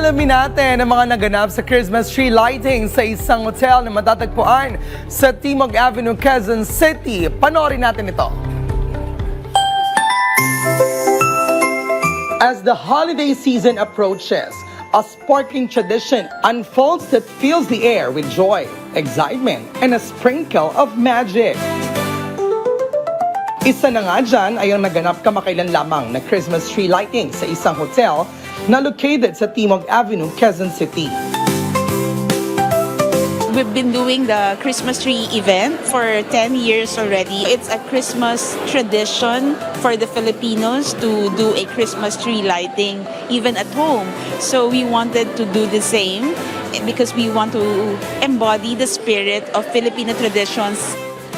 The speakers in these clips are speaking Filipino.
Alamin natin ang mga naganap sa Christmas tree lighting sa isang hotel na matatagpuan sa Timog Avenue, Quezon City. Panoorin natin ito. As the holiday season approaches, a sparkling tradition unfolds that fills the air with joy, excitement, and a sprinkle of magic. Isa na nga dyan ay ang naganap kamakailan lamang na Christmas tree lighting sa isang hotel na located sa Timog Avenue, Quezon City. We've been doing the Christmas tree event for 10 years already. It's a Christmas tradition for the Filipinos to do a Christmas tree lighting even at home. So we wanted to do the same because we want to embody the spirit of Filipino traditions.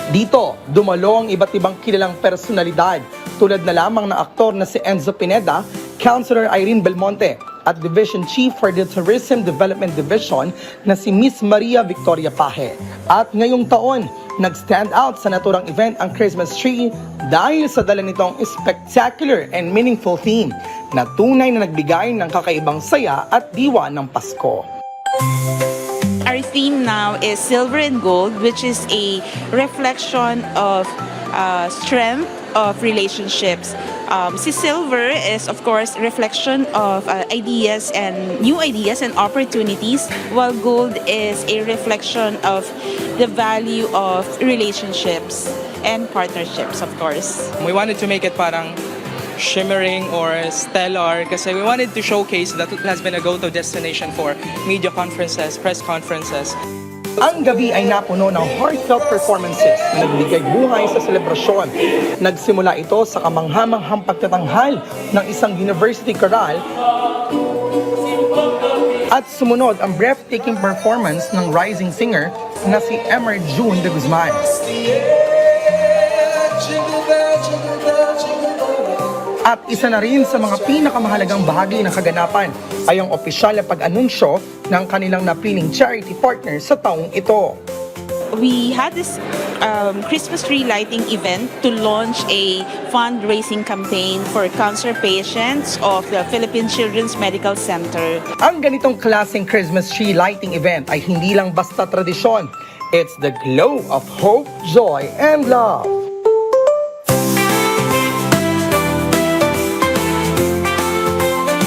Dito, dumalo ang iba't ibang kilalang personalidad tulad na lamang na aktor na si Enzo Pineda, Councilor Irene Belmonte at Division Chief for the Tourism Development Division na si Miss Maria Victoria Paje. At ngayong taon, nag-stand out sa naturang event ang Christmas tree dahil sa dala nitong spectacular and meaningful theme na tunay na nagbigay ng kakaibang saya at diwa ng Pasko. Our theme now is silver and gold, which is a reflection of strength of relationships. Si silver is of course reflection of ideas and new ideas and opportunities, while gold is a reflection of the value of relationships and partnerships, of course. We wanted to make it parang shimmering or stellar kasi we wanted to showcase that it has been a go-to destination for media conferences, press conferences. Ang gabi ay napuno ng heartfelt performances na nagbigay buhay sa selebrasyon. Nagsimula ito sa kamanghamanghang pagtatanghal ng isang university choral at sumunod ang breathtaking performance ng rising singer na si Emer June de Guzman. At isa na rin sa mga pinakamahalagang bahagi ng kaganapan ay ang opisyal na pag-anunsyo ng kanilang napiling charity partner sa taong ito. We had this Christmas tree lighting event to launch a fundraising campaign for cancer patients of the Philippine Children's Medical Center. Ang ganitong klaseng Christmas tree lighting event ay hindi lang basta tradisyon. It's the glow of hope, joy, and love.